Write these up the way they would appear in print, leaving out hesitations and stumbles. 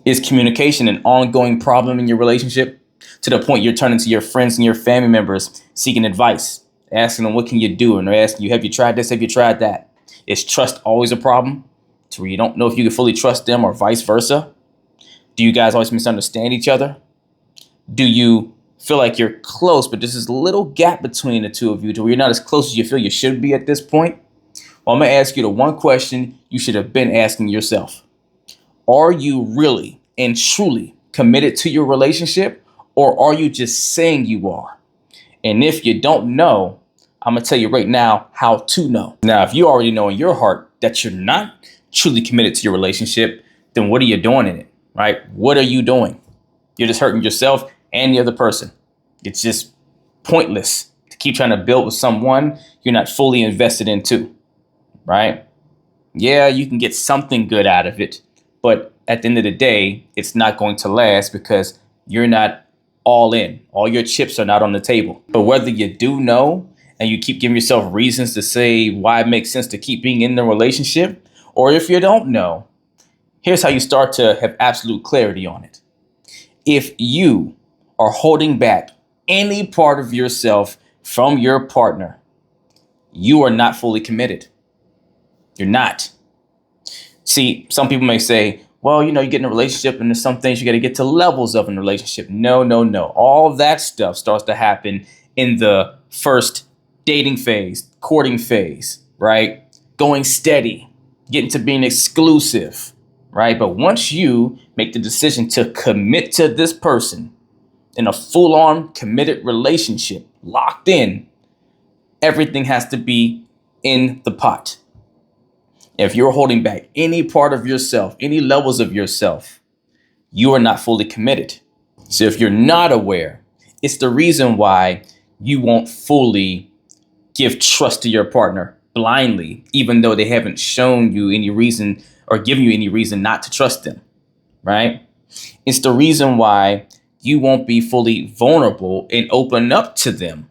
Is communication an ongoing problem in your relationship to the point you're turning to your friends and your family members seeking advice, asking them, what can you do? And they're asking you, have you tried this? Have you tried that? Is trust always a problem to where you don't know if you can fully trust them or vice versa? Do you guys always misunderstand each other? Do you feel like you're close, but there's this little gap between the two of you to where you're not as close as you feel you should be at this point? Well, I'm going to ask you the one question you should have been asking yourself. Are you really and truly committed to your relationship, or are you just saying you are? And if you don't know, I'm going to tell you right now how to know. Now, if you already know in your heart that you're not truly committed to your relationship, then what are you doing in it, right? What are you doing? You're just hurting yourself and the other person. It's just pointless to keep trying to build with someone you're not fully invested into, right? Yeah, you can get something good out of it, but at the end of the day, it's not going to last because you're not all in. All your chips are not on the table. But whether you do know and you keep giving yourself reasons to say why it makes sense to keep being in the relationship, or if you don't know, here's how you start to have absolute clarity on it. If you are holding back any part of yourself from your partner, you are not fully committed. You're not. See, some people may say, well, you get in a relationship and there's some things you got to get to levels of in a relationship. No. All that stuff starts to happen in the first dating phase, courting phase, right? Going steady, getting to being exclusive, right? But once you make the decision to commit to this person in a full-on committed relationship, locked in, everything has to be in the pot. If you're holding back any part of yourself, any levels of yourself, you are not fully committed. So if you're not aware, it's the reason why you won't fully give trust to your partner blindly, even though they haven't shown you any reason or given you any reason not to trust them, right? It's the reason why you won't be fully vulnerable and open up to them,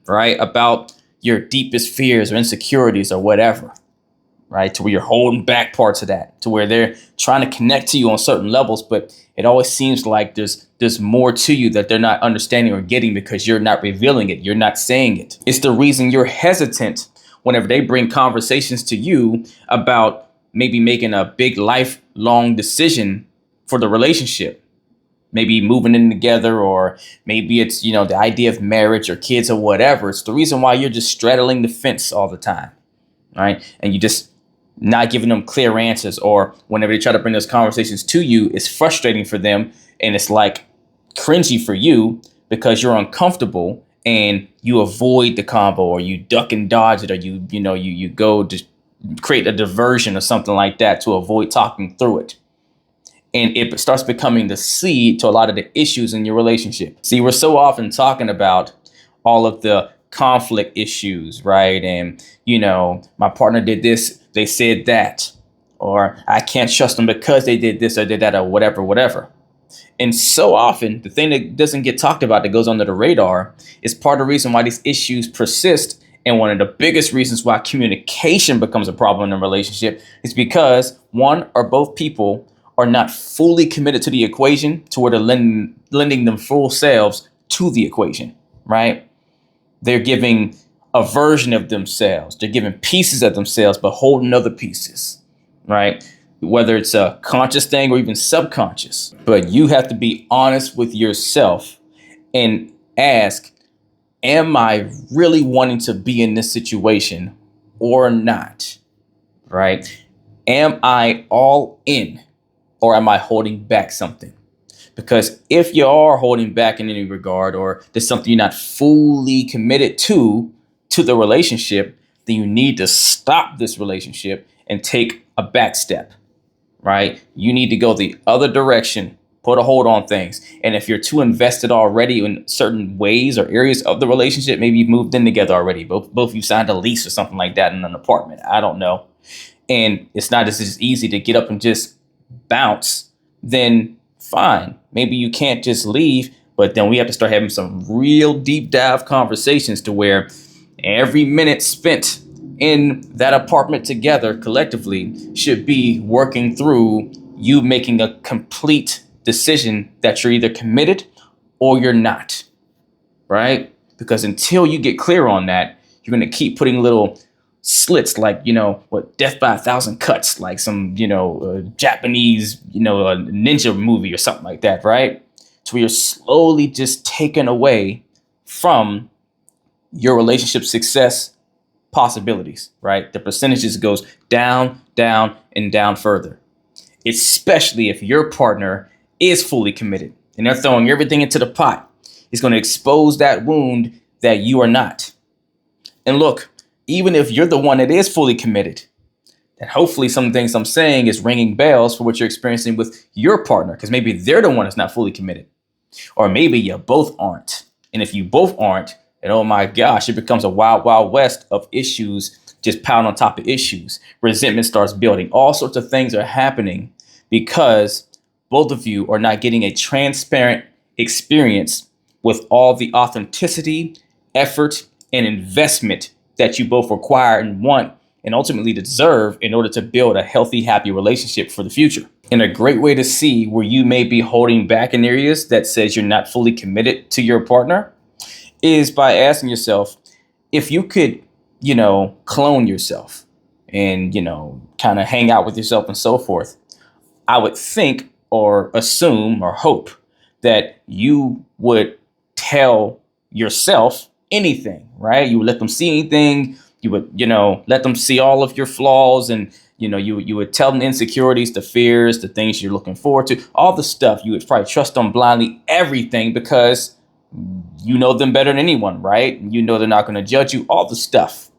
right? About your deepest fears or insecurities or whatever. Right, to where you're holding back parts of that, to where they're trying to connect to you on certain levels, but it always seems like there's more to you that they're not understanding or getting because you're not revealing it, you're not saying it. It's the reason you're hesitant whenever they bring conversations to you about maybe making a big lifelong decision for the relationship, maybe moving in together, or maybe it's the idea of marriage or kids or whatever. It's the reason why you're just straddling the fence all the time, right? And you just not giving them clear answers, or whenever they try to bring those conversations to you, it's frustrating for them and it's like cringy for you because you're uncomfortable and you avoid the combo, or you duck and dodge it, or you go to create a diversion or something like that to avoid talking through it. And it starts becoming the seed to a lot of the issues in your relationship. See, we're so often talking about all of the conflict issues, right? And, my partner did this, they said that, or I can't trust them because they did this or did that or whatever. And so often the thing that doesn't get talked about that goes under the radar is part of the reason why these issues persist. And one of the biggest reasons why communication becomes a problem in a relationship is because one or both people are not fully committed to the equation, to where they're lending them full selves to the equation, right? They're giving a version of themselves. They're giving pieces of themselves, but holding other pieces, right? Whether it's a conscious thing or even subconscious. But you have to be honest with yourself and ask, am I really wanting to be in this situation or not, right? Am I all in, or am I holding back something? Because if you are holding back in any regard, or there's something you're not fully committed to the relationship, then you need to stop this relationship and take a back step, right? You need to go the other direction, put a hold on things. And if you're too invested already in certain ways or areas of the relationship, maybe you've moved in together already. Both of you signed a lease or something like that in an apartment. I don't know. And it's not as easy to get up and just bounce, then fine. Maybe you can't just leave, but then we have to start having some real deep dive conversations to where every minute spent in that apartment together collectively should be working through you making a complete decision that you're either committed or you're not, right? Because until you get clear on that, you're going to keep putting little slits like, death by a thousand cuts, like some, Japanese, a ninja movie or something like that, right? So you're slowly just taken away from your relationship success possibilities, right? The percentages goes down, down, and down further, especially if your partner is fully committed and they're throwing everything into the pot. It's going to expose that wound that you are not. And look, even if you're the one that is fully committed, then hopefully some things I'm saying is ringing bells for what you're experiencing with your partner, because maybe they're the one that's not fully committed. Or maybe you both aren't. And if you both aren't, then oh my gosh, it becomes a wild, wild west of issues just piled on top of issues. Resentment starts building. All sorts of things are happening because both of you are not getting a transparent experience with all the authenticity, effort, and investment that you both require and want and ultimately deserve in order to build a healthy, happy relationship for the future. And a great way to see where you may be holding back in areas that says you're not fully committed to your partner is by asking yourself, if you could, clone yourself and, kind of hang out with yourself and so forth, I would think or assume or hope that you would tell yourself anything, right? You would let them see anything. You would, let them see all of your flaws, and, you would tell them insecurities, the fears, the things you're looking forward to, all the stuff. You would probably trust them blindly, everything, because you know them better than anyone, right? You know they're not going to judge you, all the stuff,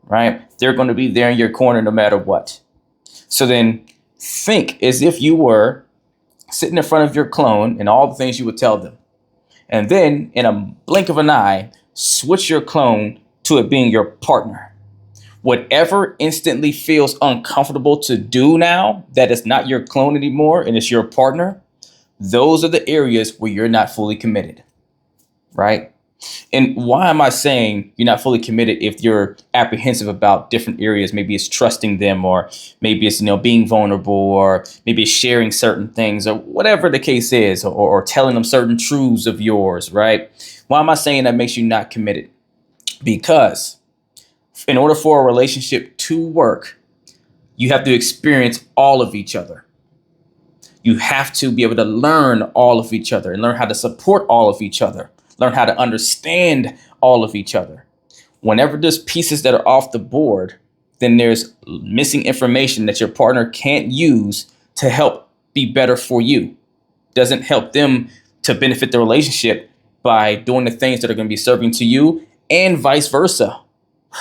right? They're going to be there in your corner no matter what. So then think as if you were sitting in front of your clone and all the things you would tell them. And then in a blink of an eye, switch your clone to it being your partner. Whatever instantly feels uncomfortable to do now that is not your clone anymore and it's your partner, those are the areas where you're not fully committed, right? And why am I saying you're not fully committed if you're apprehensive about different areas? Maybe it's trusting them, or maybe it's, being vulnerable, or maybe it's sharing certain things, or whatever the case is, or telling them certain truths of yours, right? Why am I saying that makes you not committed? Because in order for a relationship to work, you have to experience all of each other. You have to be able to learn all of each other and learn how to support all of each other. Learn how to understand all of each other. Whenever there's pieces that are off the board, then there's missing information that your partner can't use to help be better for you. Doesn't help them to benefit the relationship by doing the things that are going to be serving to you, and vice versa,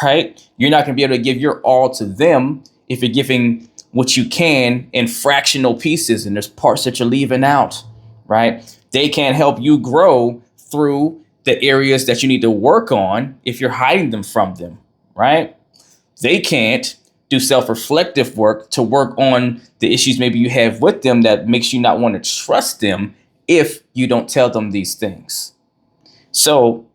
right? You're not going to be able to give your all to them if you're giving what you can in fractional pieces and there's parts that you're leaving out, right? They can't help you grow through the areas that you need to work on if you're hiding them from them, right? They can't do self-reflective work to work on the issues maybe you have with them that makes you not want to trust them if you don't tell them these things. So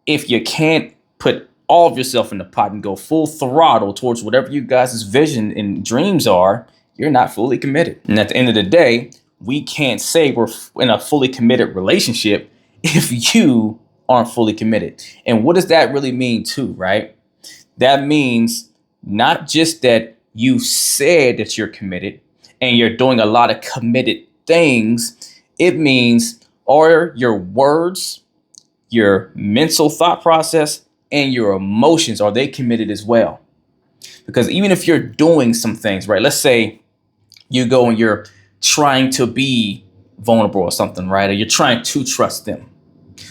if you can't put all of yourself in the pot and go full throttle towards whatever you guys' vision and dreams are, you're not fully committed. And at the end of the day, we can't say we're in a fully committed relationship if you aren't fully committed. And what does that really mean too, right? That means not just that you said that you're committed and you're doing a lot of committed things. It means are your words, your mental thought process, and your emotions, are they committed as well? Because even if you're doing some things, right? Let's say you go and you're trying to be vulnerable or something, right? Or you're trying to trust them,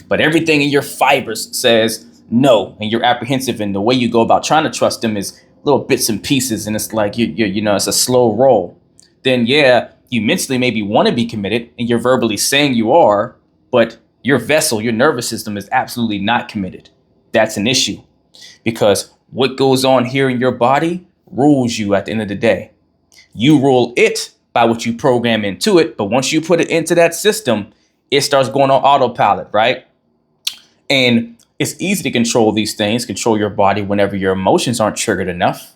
but everything in your fibers says no, and you're apprehensive, and the way you go about trying to trust them is little bits and pieces, and it's like it's a slow roll. Then yeah, you mentally maybe want to be committed, and you're verbally saying you are, but your vessel, your nervous system is absolutely not committed. That's an issue, because what goes on here in your body rules you at the end of the day. You rule it by what you program into it, but once you put it into that system, it starts going on autopilot, right? And it's easy to control these things, control your body whenever your emotions aren't triggered enough.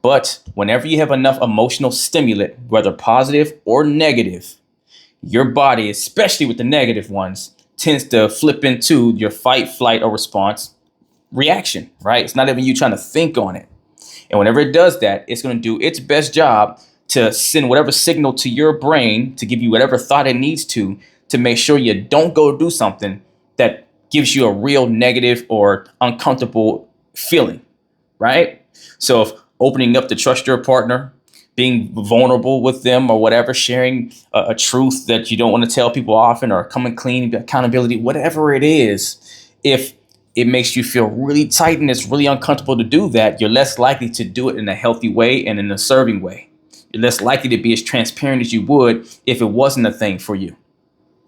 But whenever you have enough emotional stimulant, whether positive or negative, your body, especially with the negative ones, tends to flip into your fight, flight, or response reaction, right? It's not even you trying to think on it. And whenever it does that, it's going to do its best job to send whatever signal to your brain to give you whatever thought it needs to make sure you don't go do something that gives you a real negative or uncomfortable feeling, right? So if opening up to trust your partner, being vulnerable with them or whatever, sharing a truth that you don't want to tell people often, or coming clean, accountability, whatever it is, if it makes you feel really tight and it's really uncomfortable to do that, you're less likely to do it in a healthy way and in a serving way. You're less likely to be as transparent as you would if it wasn't a thing for you.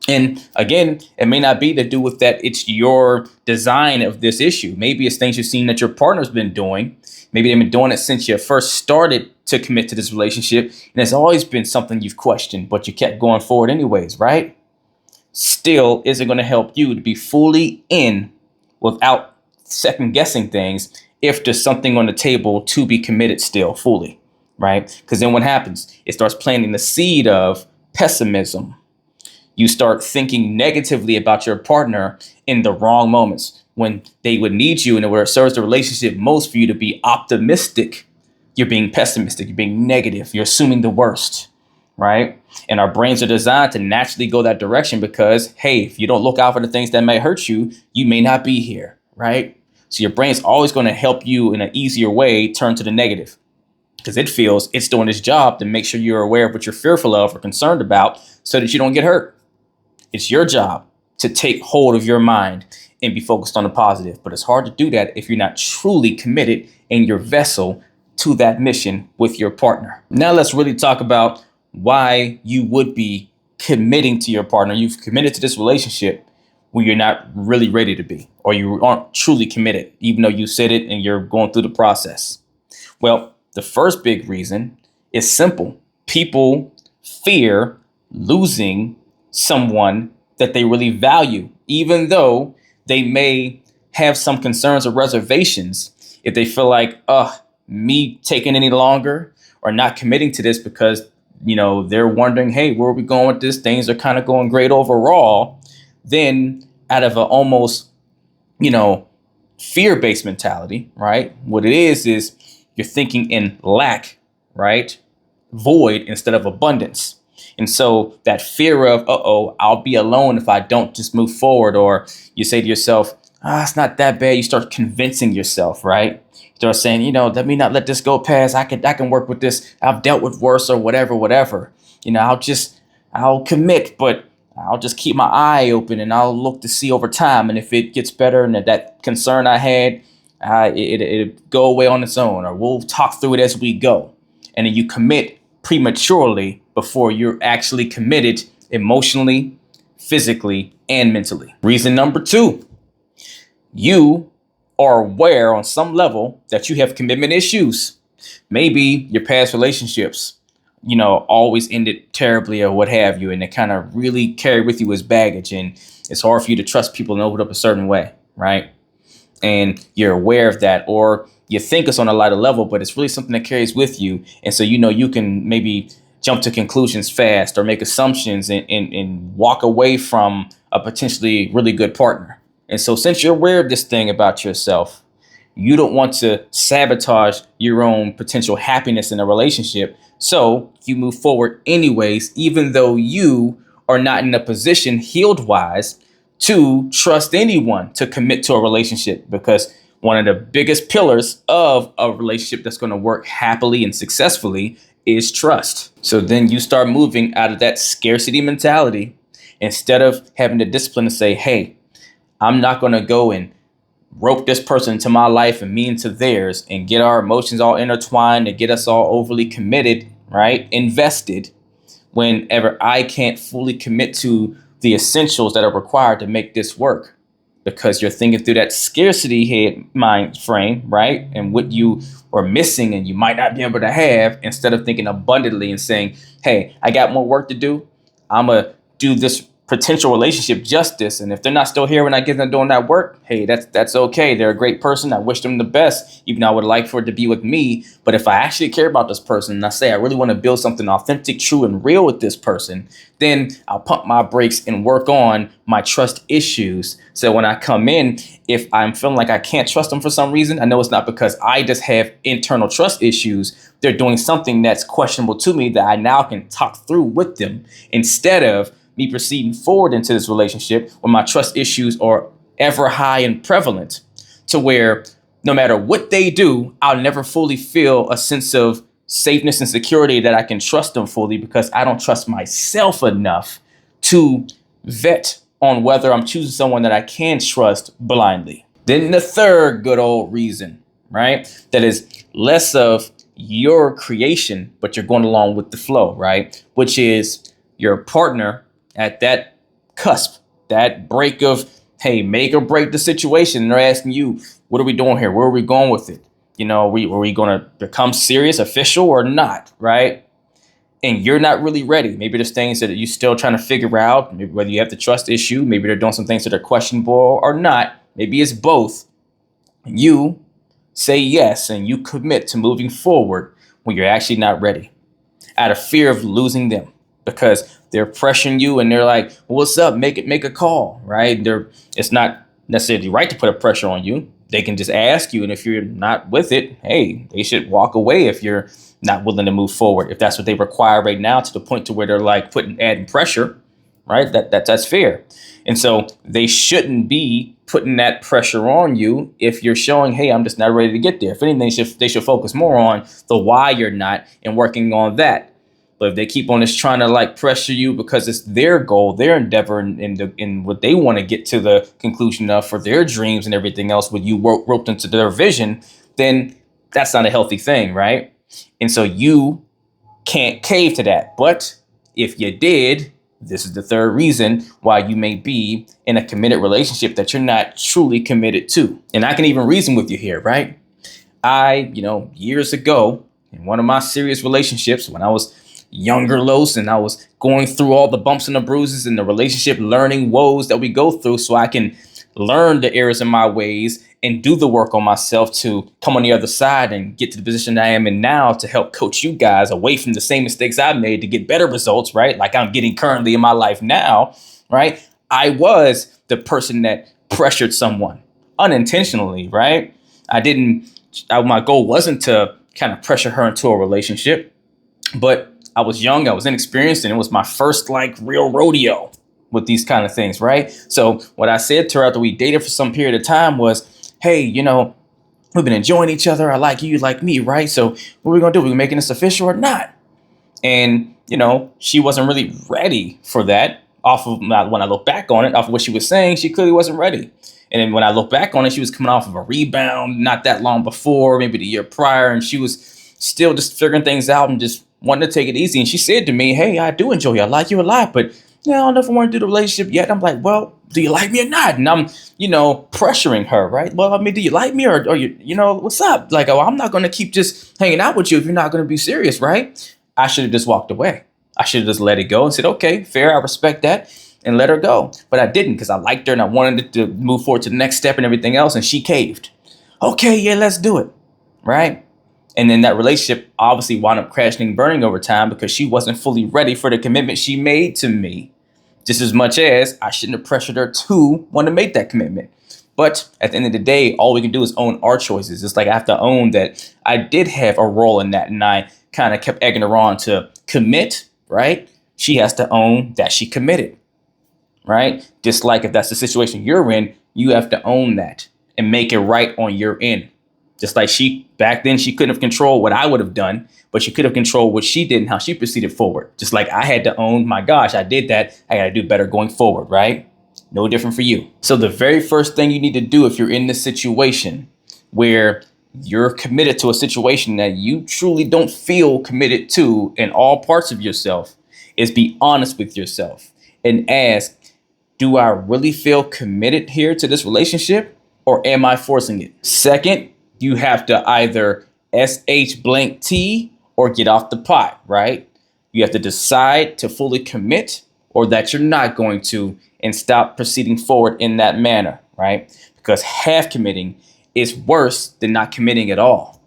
And again, it may not be to do with that it's your design of this issue. Maybe it's things you've seen that your partner's been doing. Maybe they've been doing it since you first started to commit to this relationship. And it's always been something you've questioned, but you kept going forward anyways, right? Still isn't going to help you to be fully in without second guessing things if there's something on the table to be committed still fully, right? Because then what happens? It starts planting the seed of pessimism. You start thinking negatively about your partner in the wrong moments when they would need you and where it serves the relationship most for you to be optimistic. You're being pessimistic, you're being negative, you're assuming the worst, right? And our brains are designed to naturally go that direction because, hey, if you don't look out for the things that may hurt you, you may not be here, right? So your brain's always going to help you in an easier way turn to the negative because it feels it's doing its job to make sure you're aware of what you're fearful of or concerned about so that you don't get hurt. It's your job to take hold of your mind and be focused on the positive. But it's hard to do that if you're not truly committed in your vessel to that mission with your partner. Now let's really talk about why you would be committing to your partner. You've committed to this relationship when you're not really ready to be, or you aren't truly committed, even though you said it and you're going through the process. Well, the first big reason is simple. People fear losing someone that they really value, even though they may have some concerns or reservations. If they feel like, me taking any longer or not committing to this because, they're wondering, hey, where are we going with this? Things are kind of going great overall. Then out of a almost, fear-based mentality, right? What it is you're thinking in lack, right? Void instead of abundance. And so that fear of, I'll be alone if I don't just move forward. Or you say to yourself, it's not that bad. You start convincing yourself, right? You start saying, let me not let this go past. I can work with this. I've dealt with worse or whatever. I'll commit, but I'll just keep my eye open and I'll look to see over time. And if it gets better and that concern I had, it'll go away on its own, or we'll talk through it as we go. And then you commit prematurely before you're actually committed emotionally, physically, and mentally. Reason number 2, you are aware on some level that you have commitment issues. Maybe your past relationships, always ended terribly or what have you, and they kind of really carry with you as baggage, and it's hard for you to trust people and open up a certain way, right? And you're aware of that, or you think it's on a lighter level, but it's really something that carries with you. And so, you can maybe jump to conclusions fast or make assumptions and walk away from a potentially really good partner. And so since you're aware of this thing about yourself, you don't want to sabotage your own potential happiness in a relationship. So you move forward anyways, even though you are not in a position healed wise to trust anyone to commit to a relationship, because one of the biggest pillars of a relationship that's going to work happily and successfully is trust. So then you start moving out of that scarcity mentality instead of having the discipline to say, hey, I'm not going to go and rope this person into my life and me into theirs and get our emotions all intertwined and get us all overly committed, right? Invested, whenever I can't fully commit to the essentials that are required to make this work. Because you're thinking through that scarcity head mind frame, right? And what you are missing and you might not be able to have, instead of thinking abundantly and saying, hey, I got more work to do. I'm going to do this potential relationship justice. And if they're not still here when I get them doing that work, hey, that's okay. They're a great person. I wish them the best, even though I would like for it to be with me. But if I actually care about this person and I say I really want to build something authentic, true, and real with this person, then I'll pump my brakes and work on my trust issues. So when I come in, if I'm feeling like I can't trust them for some reason, I know it's not because I just have internal trust issues. They're doing something that's questionable to me that I now can talk through with them, instead of me proceeding forward into this relationship when my trust issues are ever high and prevalent, to where no matter what they do, I'll never fully feel a sense of safeness and security that I can trust them fully, because I don't trust myself enough to vet on whether I'm choosing someone that I can trust blindly. Then the third good old reason, right? That is less of your creation, but you're going along with the flow, right? Which is your partner at that cusp, that break of, hey, make or break the situation. And they're asking you, what are we doing here? Where are we going with it? You know, are we going to become serious, official, or not, right? And you're not really ready. Maybe there's things that you're still trying to figure out, maybe whether you have the trust issue, maybe they're doing some things that are questionable or not. Maybe it's both. You say yes and you commit to moving forward when you're actually not ready, out of fear of losing them, because they're pressuring you and they're like, well, what's up? Make a call, right? It's not necessarily right to put a pressure on you. They can just ask you. And if you're not with it, hey, they should walk away if you're not willing to move forward. If that's what they require right now, to the point to where they're like adding pressure, right? That's fair. And so they shouldn't be putting that pressure on you if you're showing, hey, I'm just not ready to get there. If anything, they should focus more on the why you're not and working on that. But if they keep on just trying to like pressure you because it's their goal, their endeavor, and what they want to get to the conclusion of for their dreams and everything else, with you roped into their vision, then that's not a healthy thing, right? And so you can't cave to that. But if you did, this is the third reason why you may be in a committed relationship that you're not truly committed to. And I can even reason with you here, right? Years ago, in one of my serious relationships, when I was younger, Los, and I was going through all the bumps and the bruises and the relationship learning woes that we go through, so I can learn the errors in my ways and do the work on myself to come on the other side and get to the position I am in now, to help coach you guys away from the same mistakes I made to get better results, right? Like I'm getting currently in my life now, right? I was the person that pressured someone unintentionally, right? My goal wasn't to kind of pressure her into a relationship, but I was young, I was inexperienced, and it was my first like real rodeo with these kind of things, right? So what I said to her after we dated for some period of time was, hey, we've been enjoying each other. I like you, you like me, right? So what are we gonna do? Are we making this official or not? And, she wasn't really ready for that. When I look back on it, off of what she was saying, she clearly wasn't ready. And then when I look back on it, she was coming off of a rebound not that long before, maybe the year prior, and she was still just figuring things out and just wanting to take it easy. And she said to me, hey, I do enjoy you. I like you a lot, but I don't know if I want to do the relationship yet. I'm like, well, do you like me or not? And I'm, pressuring her, right? Well, I mean, do you like me or what's up? Like, oh, I'm not going to keep just hanging out with you if you're not going to be serious, right? I should have just walked away. I should have just let it go and said, okay, fair. I respect that, and let her go. But I didn't, because I liked her and I wanted to move forward to the next step and everything else. And she caved. Okay, yeah, let's do it. Right. And then that relationship obviously wound up crashing and burning over time, because she wasn't fully ready for the commitment she made to me, just as much as I shouldn't have pressured her to want to make that commitment. But at the end of the day, all we can do is own our choices. It's like I have to own that I did have a role in that, and I kind of kept egging her on to commit, right? She has to own that she committed, right? Just like if that's the situation you're in, you have to own that and make it right on your end. Just like back then, she couldn't have controlled what I would have done, but she could have controlled what she did and how she proceeded forward. Just like I had to own, my gosh, I did that. I got to do better going forward, right? No different for you. So the very first thing you need to do if you're in this situation where you're committed to a situation that you truly don't feel committed to in all parts of yourself is be honest with yourself and ask, do I really feel committed here to this relationship, or am I forcing it? Second, you have to either SH blank T or get off the pot, right? You have to decide to fully commit, or that you're not going to, and stop proceeding forward in that manner, right? Because half committing is worse than not committing at all,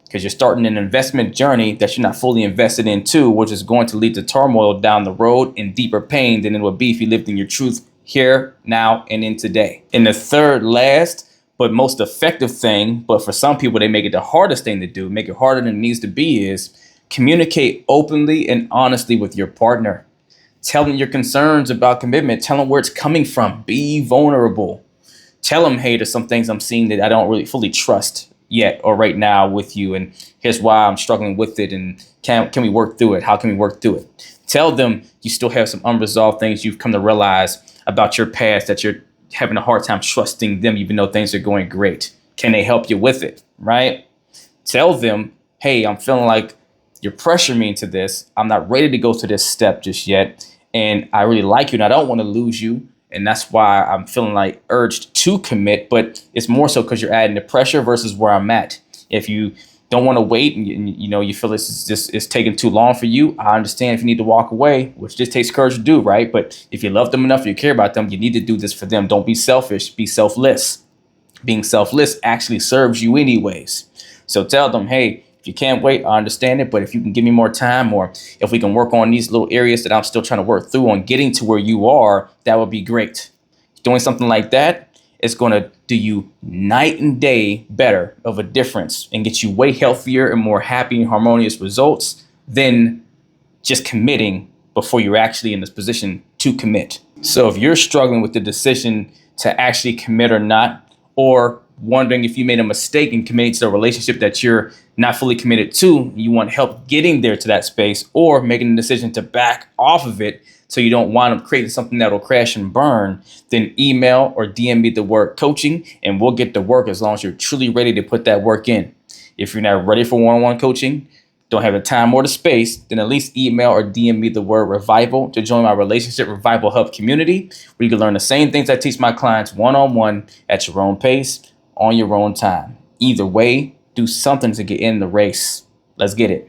because you're starting an investment journey that you're not fully invested into, which is going to lead to turmoil down the road and deeper pain than it would be if you lived in your truth here, now, and in today. And the third, last, but most effective thing, but for some people, they make it the hardest thing to do, make it harder than it needs to be, is communicate openly and honestly with your partner. Tell them your concerns about commitment. Tell them where it's coming from. Be vulnerable. Tell them, hey, there's some things I'm seeing that I don't really fully trust yet or right now with you, and here's why I'm struggling with it, and can we work through it? How can we work through it? Tell them you still have some unresolved things you've come to realize about your past, that you're having a hard time trusting them even though things are going great. Can they help you with it, right? Tell them, hey, I'm feeling like you're pressuring me into this. I'm not ready to go to this step just yet, and I really like you and I don't want to lose you, and that's why I'm feeling like urged to commit, but it's more so because you're adding the pressure versus where I'm at. If you don't want to wait and you feel it's taking too long for you, I understand if you need to walk away, which just takes courage to do, right? But if you love them enough, you care about them, you need to do this for them. Don't be selfish, be selfless. Being selfless actually serves you anyways. So tell them, hey, if you can't wait, I understand it, but if you can give me more time, or if we can work on these little areas that I'm still trying to work through on getting to where you are, that would be great. Doing something like that, it's going to do you night and day better of a difference and get you way healthier and more happy and harmonious results than just committing before you're actually in this position to commit. So if you're struggling with the decision to actually commit or not, or wondering if you made a mistake in committing to a relationship that you're not fully committed to, you want help getting there to that space, or making a decision to back off of it so you don't wind up creating something that'll crash and burn, then email or DM me the word coaching, and we'll get to work as long as you're truly ready to put that work in. If you're not ready for one-on-one coaching, don't have the time or the space, then at least email or DM me the word revival to join my Relationship Revival Hub community, where you can learn the same things I teach my clients one-on-one at your own pace, on your own time. Either way, do something to get in the race. Let's get it.